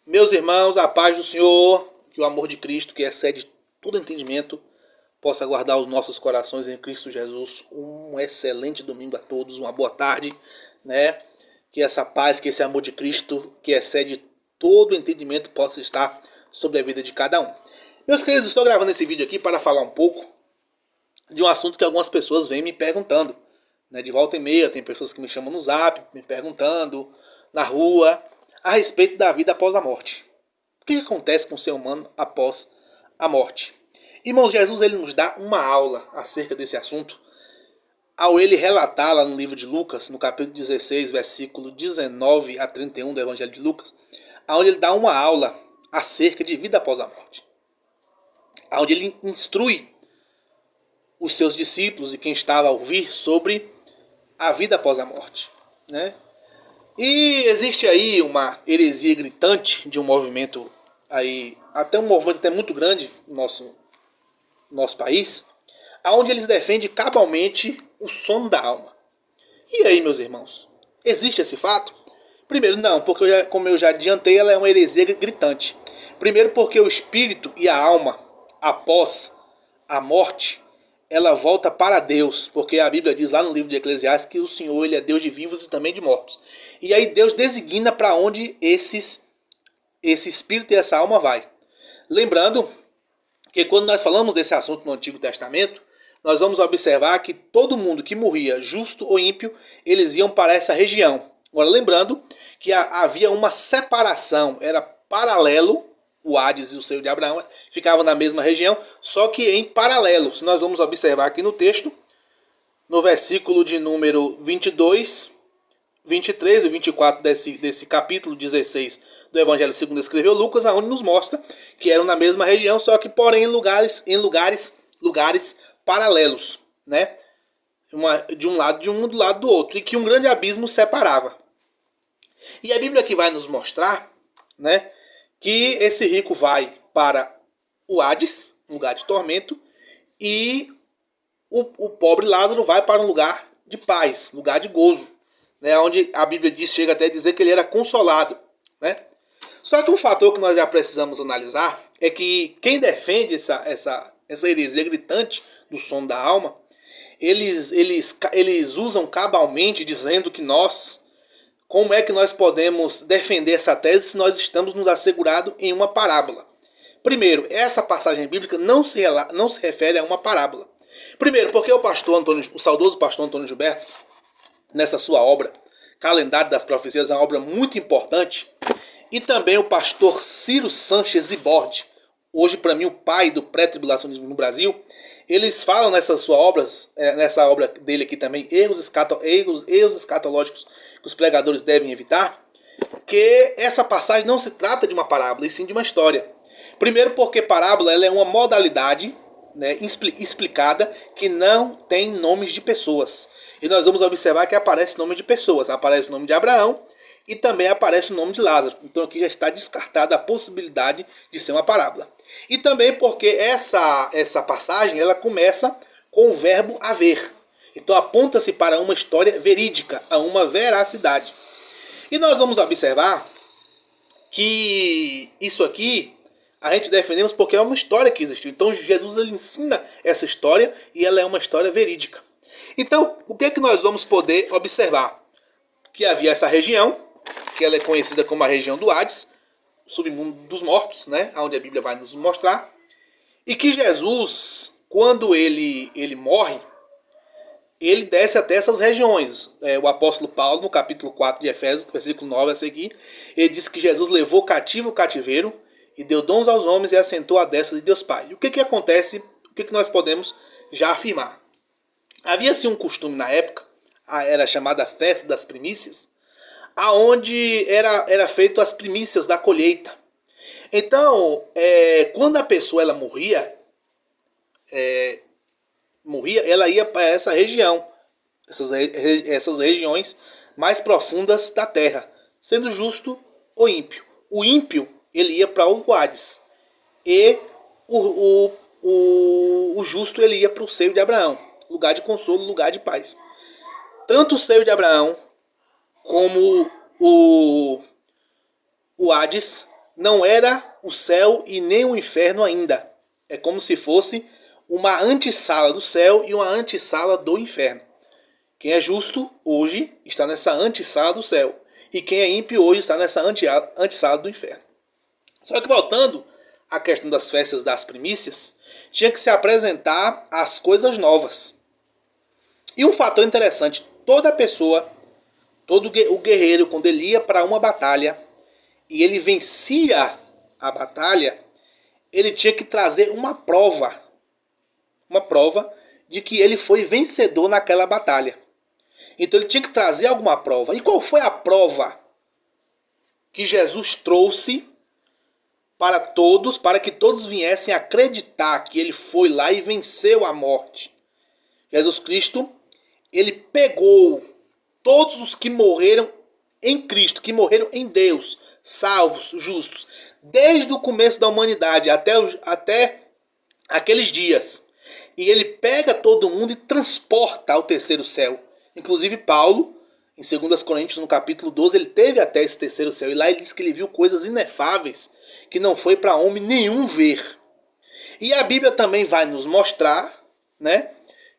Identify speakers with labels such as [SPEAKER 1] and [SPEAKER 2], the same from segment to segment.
[SPEAKER 1] Meus irmãos, a paz do Senhor, que o amor de Cristo, que excede todo entendimento, possa guardar os nossos corações em Cristo Jesus. Um excelente domingo a todos, uma boa tarde, né? Que essa paz, que esse amor de Cristo, que excede todo entendimento, possa estar sobre a vida de cada um. Meus queridos, estou gravando esse vídeo aqui para falar um pouco de um assunto que algumas pessoas vêm me perguntando, né? De volta e meia, tem pessoas que me chamam no zap, me perguntando, na rua, a respeito da vida após a morte. O que acontece com o ser humano após a morte? Irmãos, Jesus ele nos dá uma aula acerca desse assunto, ao ele relatar lá no livro de Lucas, no capítulo 16, versículo 19 a 31 do Evangelho de Lucas, onde ele dá uma aula acerca de vida após a morte, onde ele instrui os seus discípulos e quem estava a ouvir sobre a vida após a morte, né? E existe aí uma heresia gritante de um movimento aí, até um movimento até muito grande no nosso país, onde eles defendem cabalmente o sono da alma. E aí, meus irmãos, existe esse fato? Primeiro, não, porque como eu já adiantei, ela é uma heresia gritante. Primeiro porque o espírito e a alma, após a morte, ela volta para Deus, porque a Bíblia diz lá no livro de Eclesiastes que o Senhor ele é Deus de vivos e também de mortos. E aí Deus designa para onde esse espírito e essa alma vai. Lembrando que quando nós falamos desse assunto no Antigo Testamento, nós vamos observar que todo mundo que morria, justo ou ímpio, eles iam para essa região. Agora lembrando que havia uma separação, era paralelo, o Hades e o seio de Abraão ficavam na mesma região, só que em paralelo. Se nós vamos observar aqui no texto, no versículo de número 22, 23 e 24 desse capítulo 16 do Evangelho segundo escreveu Lucas, onde nos mostra que eram na mesma região, só que porém em lugares paralelos, né? De um lado do lado do outro, e que um grande abismo separava. E a Bíblia aqui vai nos mostrar, né, que esse rico vai para o Hades, um lugar de tormento, e o pobre Lázaro vai para um lugar de paz, lugar de gozo, né, onde a Bíblia diz, chega até a dizer que ele era consolado, né? Só que um fator que nós já precisamos analisar é que quem defende essa heresia gritante do sono da alma, eles usam cabalmente dizendo que como é que nós podemos defender essa tese se nós estamos nos assegurados em uma parábola? Primeiro, essa passagem bíblica não se refere a uma parábola. Primeiro, porque o saudoso pastor Antônio Gilberto, nessa sua obra, Calendário das Profecias, é uma obra muito importante, e também o pastor Ciro Sanches Ibordi, hoje para mim o pai do pré-tribulacionismo no Brasil, eles falam nessa obra dele aqui também, erros escatológicos que os pregadores devem evitar, que essa passagem não se trata de uma parábola, e sim de uma história. Primeiro porque parábola ela é uma modalidade, né, explicada que não tem nomes de pessoas. E nós vamos observar que aparece nome de pessoas, aparece o nome de Abraão e também aparece o nome de Lázaro. Então aqui já está descartada a possibilidade de ser uma parábola. E também porque essa passagem ela começa com o verbo haver. Então aponta-se para uma história verídica, a uma veracidade. E nós vamos observar que isso aqui a gente defendemos porque é uma história que existiu. Então Jesus ele ensina essa história e ela é uma história verídica. Então o que é que nós vamos poder observar? Que havia essa região, que ela é conhecida como a região do Hades, submundo dos mortos, né, onde a Bíblia vai nos mostrar, e que Jesus, quando ele morre, ele desce até essas regiões. O apóstolo Paulo, no capítulo 4 de Efésios, versículo 9 a seguir, ele diz que Jesus levou cativo o cativeiro e deu dons aos homens e assentou à destra de Deus Pai. E o que acontece? O que nós podemos já afirmar? Havia-se um costume na época, era chamada Festa das Primícias, aonde era feito as primícias da colheita. Então, quando a pessoa ela morria, ela ia para essa região, essas regiões mais profundas da terra, sendo justo ou ímpio. O ímpio ele ia para o Hades e o justo ele ia para o seio de Abraão, lugar de consolo, lugar de paz. Tanto o seio de Abraão como o Hades não era o céu e nem o inferno ainda. É como se fosse uma antessala do céu e uma antessala do inferno. Quem é justo hoje está nessa antessala do céu. E quem é ímpio hoje está nessa antessala do inferno. Só que voltando à questão das festas das primícias, tinha que se apresentar as coisas novas. E um fator interessante, toda pessoa, todo o guerreiro, quando ele ia para uma batalha e ele vencia a batalha, ele tinha que trazer uma prova de que ele foi vencedor naquela batalha. Então ele tinha que trazer alguma prova. E qual foi a prova que Jesus trouxe para todos, para que todos viessem acreditar que ele foi lá e venceu a morte? Jesus Cristo, ele pegou todos os que morreram em Cristo, que morreram em Deus, salvos, justos, desde o começo da humanidade até aqueles dias. E ele pega todo mundo e transporta ao terceiro céu. Inclusive Paulo, em 2 Coríntios, no capítulo 12, ele teve até esse terceiro céu. E lá ele diz que ele viu coisas inefáveis que não foi para homem nenhum ver. E a Bíblia também vai nos mostrar, né,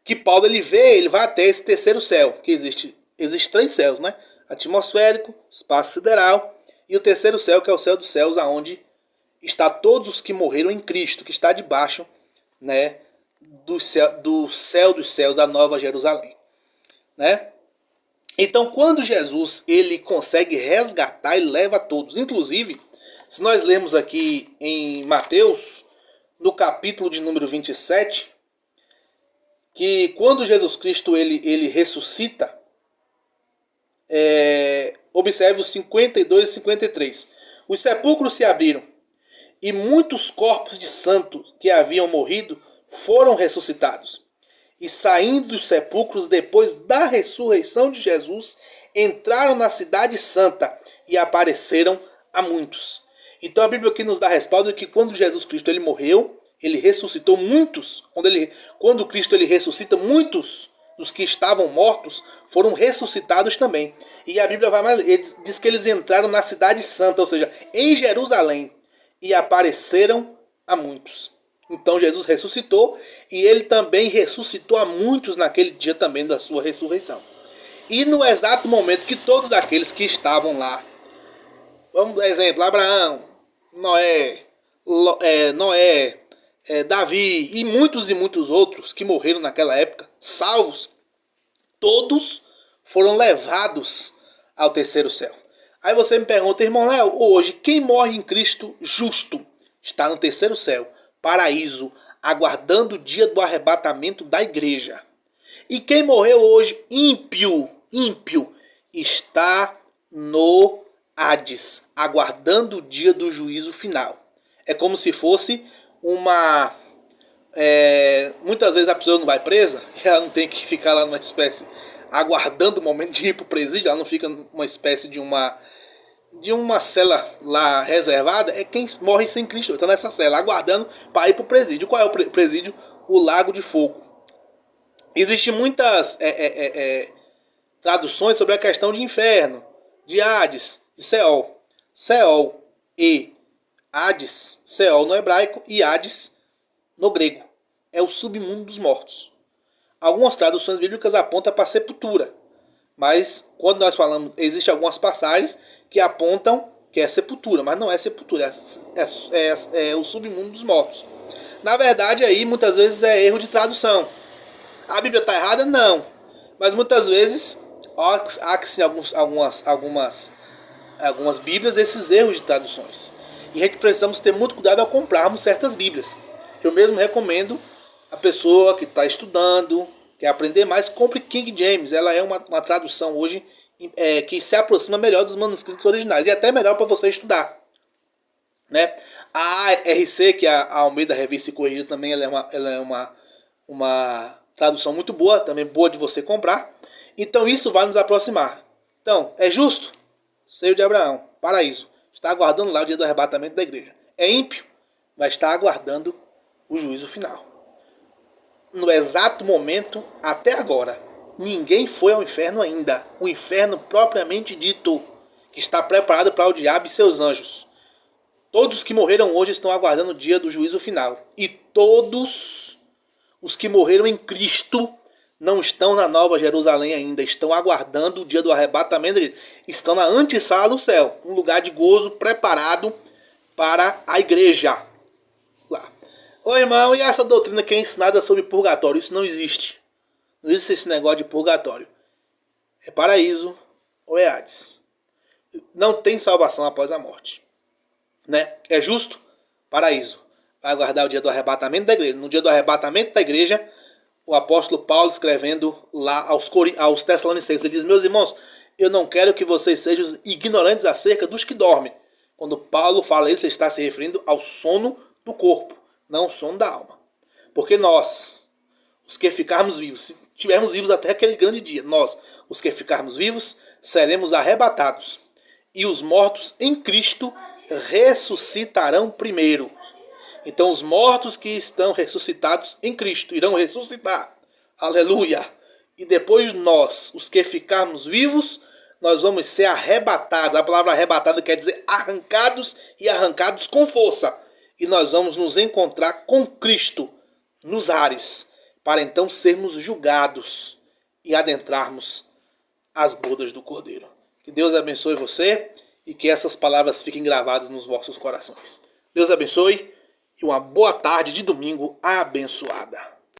[SPEAKER 1] que Paulo ele vai até esse terceiro céu. Que existe 3 céus, né? Atmosférico, espaço sideral e o terceiro céu, que é o céu dos céus, aonde está todos os que morreram em Cristo, que está debaixo, né, do céu dos céus, da Nova Jerusalém, né? Então, quando Jesus ele consegue resgatar, ele leva todos. Inclusive, se nós lermos aqui em Mateus, no capítulo de número 27, que quando Jesus Cristo ele ressuscita, observe os 52 e 53. Os sepulcros se abriram e muitos corpos de santos que haviam morrido foram ressuscitados. E saindo dos sepulcros depois da ressurreição de Jesus, entraram na cidade santa e apareceram a muitos. Então a Bíblia aqui nos dá respaldo de que quando Jesus Cristo ele morreu, ele ressuscitou muitos. Quando Cristo ele ressuscita, muitos dos que estavam mortos foram ressuscitados também. E a Bíblia vai mais, diz que eles entraram na cidade santa, ou seja, em Jerusalém, e apareceram a muitos. Então Jesus ressuscitou e ele também ressuscitou a muitos naquele dia também da sua ressurreição. E no exato momento que todos aqueles que estavam lá, vamos dar exemplo, Abraão, Noé, Davi e muitos outros que morreram naquela época, salvos, todos foram levados ao terceiro céu. Aí você me pergunta, irmão Léo, hoje quem morre em Cristo justo está no terceiro céu, paraíso, aguardando o dia do arrebatamento da igreja. E quem morreu hoje ímpio, está no Hades, aguardando o dia do juízo final. É como se fosse uma... muitas vezes a pessoa não vai presa, ela não tem que ficar lá numa espécie aguardando o momento de ir para o presídio, ela não fica numa espécie de uma cela lá reservada. É quem morre sem Cristo, está nessa cela, aguardando para ir para o presídio. Qual é o presídio? O Lago de Fogo. Existem muitas traduções sobre a questão de inferno, de Hades, de Seol. Seol e Hades, Seol no hebraico e Hades no grego. É o submundo dos mortos. Algumas traduções bíblicas apontam para a sepultura. Mas quando nós falamos, existem algumas passagens que apontam que é sepultura, mas não é sepultura, é o submundo dos mortos. Na verdade, aí muitas vezes é erro de tradução. A Bíblia está errada? Não. Mas muitas vezes há que sim algumas Bíblias esses erros de traduções. E é que precisamos ter muito cuidado ao comprarmos certas Bíblias. Eu mesmo recomendo a pessoa que está estudando, quer aprender mais, compre King James. Ela é uma tradução hoje que se aproxima melhor dos manuscritos originais e até melhor para você estudar, né? A ARC, que é a Almeida Revista e Corrigida, também ela é uma tradução muito boa, também boa de você comprar. Então isso vai nos aproximar. Então, é justo? Seio de Abraão, paraíso, está aguardando lá o dia do arrebatamento da igreja. É ímpio, vai estar aguardando o juízo final. No exato momento, até agora, ninguém foi ao inferno ainda. O inferno propriamente dito, que está preparado para o diabo e seus anjos. Todos os que morreram hoje estão aguardando o dia do juízo final. E todos os que morreram em Cristo não estão na Nova Jerusalém ainda. Estão aguardando o dia do arrebatamento. Estão na antessala do céu. Um lugar de gozo preparado para a igreja. Lá. Ô irmão, e essa doutrina que é ensinada sobre purgatório? Isso não existe. Não existe esse negócio de purgatório. É paraíso ou é Hades. Não tem salvação após a morte. Né? É justo? Paraíso. Vai aguardar o dia do arrebatamento da igreja. No dia do arrebatamento da igreja, o apóstolo Paulo escrevendo lá aos Tessalonicenses, ele diz: meus irmãos, eu não quero que vocês sejam ignorantes acerca dos que dormem. Quando Paulo fala isso, ele está se referindo ao sono do corpo, não ao sono da alma. Porque nós, os que ficarmos vivos, se estivermos vivos até aquele grande dia, nós, os que ficarmos vivos, seremos arrebatados. E os mortos em Cristo ressuscitarão primeiro. Então os mortos que estão ressuscitados em Cristo irão ressuscitar. Aleluia! E depois nós, os que ficarmos vivos, nós vamos ser arrebatados. A palavra arrebatado quer dizer arrancados, e arrancados com força. E nós vamos nos encontrar com Cristo nos ares, para então sermos julgados e adentrarmos as bodas do Cordeiro. Que Deus abençoe você e que essas palavras fiquem gravadas nos vossos corações. Deus abençoe e uma boa tarde de domingo abençoada.